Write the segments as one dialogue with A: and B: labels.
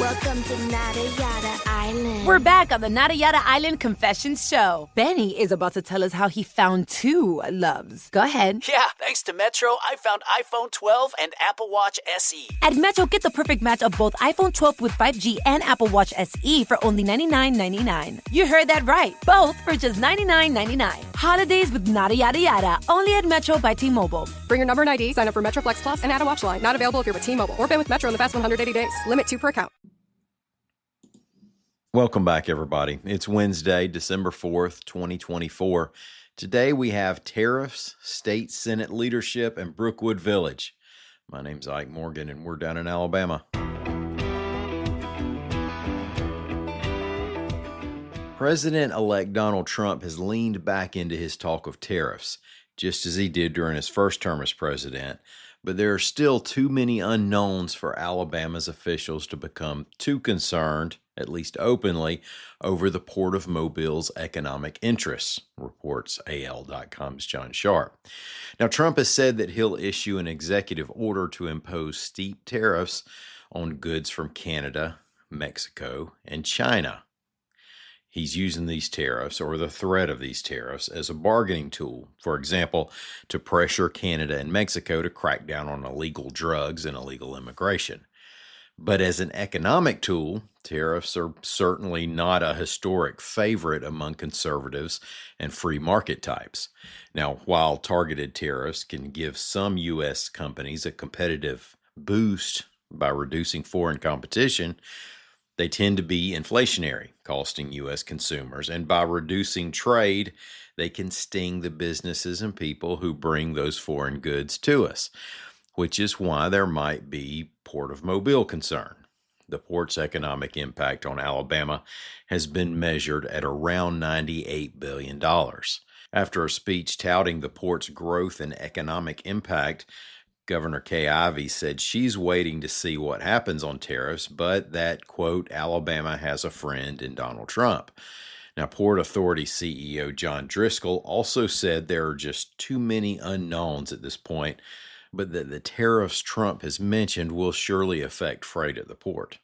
A: Welcome to Nada Yada Island.
B: We're back on the Nada Yada Island Confessions Show. Benny is about to tell us how he found two loves. Go ahead.
C: Yeah, thanks to Metro, I found iPhone 12 and Apple Watch SE.
B: At Metro, get the perfect match of both iPhone 12 with 5G and Apple Watch SE for only $99.99. You heard that right. Both for just $99.99. Holidays with Nada Yada Yada. Only at Metro by T-Mobile.
D: Bring your number and ID, sign up for Metro Flex Plus, and add a watch line. Not available if you're with T-Mobile or been with Metro in the past 180 days. Limit 2 per account.
E: Welcome back, everybody. It's Wednesday, December 4th, 2024. Today we have tariffs, state Senate leadership, and Brookwood Village. My name's Ike Morgan, and we're down in Alabama. President-elect Donald Trump has leaned back into his talk of tariffs, just as he did during his first term as president, but there are still too many unknowns for Alabama's officials to become too concerned, at least openly, over the Port of Mobile's economic interests, reports AL.com's John Sharp. Now, Trump has said that he'll issue an executive order to impose steep tariffs on goods from Canada, Mexico, and China. He's using these tariffs, or the threat of these tariffs, as a bargaining tool, for example, to pressure Canada and Mexico to crack down on illegal drugs and illegal immigration. But as an economic tool, tariffs are certainly not a historic favorite among conservatives and free market types. Now, while targeted tariffs can give some U.S. companies a competitive boost by reducing foreign competition, they tend to be inflationary, costing U.S. consumers, and by reducing trade, they can sting the businesses and people who bring those foreign goods to us, which is why there might be Port of Mobile concern. The port's economic impact on Alabama has been measured at around $98 billion. After a speech touting the port's growth and economic impact, Governor Kay Ivey said she's waiting to see what happens on tariffs, but that, quote, Alabama has a friend in Donald Trump. Now, Port Authority CEO John Driscoll also said there are just too many unknowns at this point, but that the tariffs Trump has mentioned will surely affect freight at the port.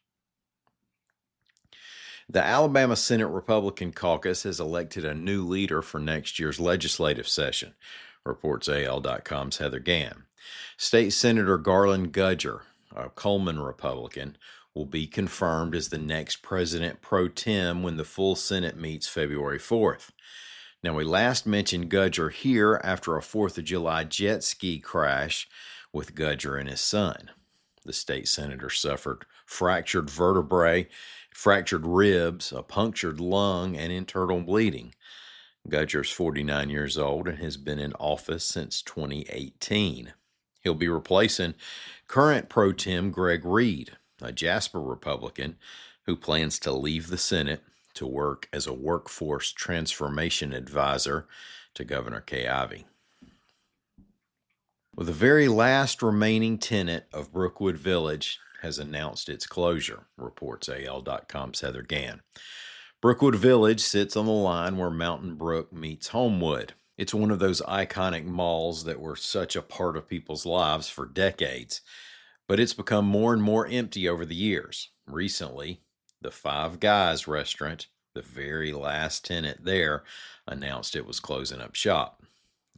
E: The Alabama Senate Republican Caucus has elected a new leader for next year's legislative session, reports AL.com's Heather Gann. State Senator Garland Gudger, a Coleman Republican, will be confirmed as the next president pro tem when the full Senate meets February 4th. Now, we last mentioned Gudger here after a 4th of July jet ski crash with Gudger and his son. The state senator suffered fractured vertebrae, fractured ribs, a punctured lung, and internal bleeding. Gudger's 49 years old and has been in office since 2018. He'll be replacing current pro tem Greg Reed, a Jasper Republican who plans to leave the Senate to work as a workforce transformation advisor to Governor Kay Ivey. Well, the very last remaining tenant of Brookwood Village has announced its closure, reports AL.com's Heather Gann. Brookwood Village sits on the line where Mountain Brook meets Homewood. It's one of those iconic malls that were such a part of people's lives for decades, but it's become more and more empty over the years. Recently, the Five Guys restaurant, the very last tenant there, announced it was closing up shop.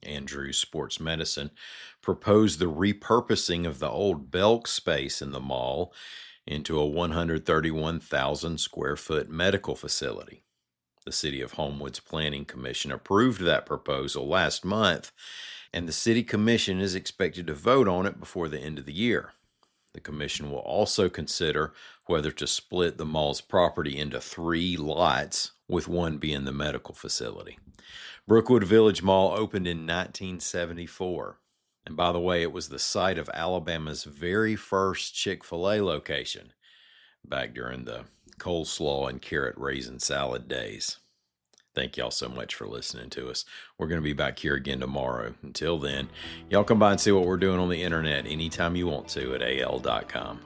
E: Andrews Sports Medicine proposed the repurposing of the old Belk space in the mall into a 131,000 square foot medical facility. The City of Homewood's Planning Commission approved that proposal last month, and the City Commission is expected to vote on it before the end of the year. The commission will also consider whether to split the mall's property into 3 lots, with one being the medical facility. Brookwood Village Mall opened in 1974. And by the way, it was the site of Alabama's very first Chick-fil-A location, back during the coleslaw and carrot raisin salad days. Thank y'all so much for listening to us. We're going to be back here again tomorrow. Until then, y'all come by and see what we're doing on the internet anytime you want to at al.com.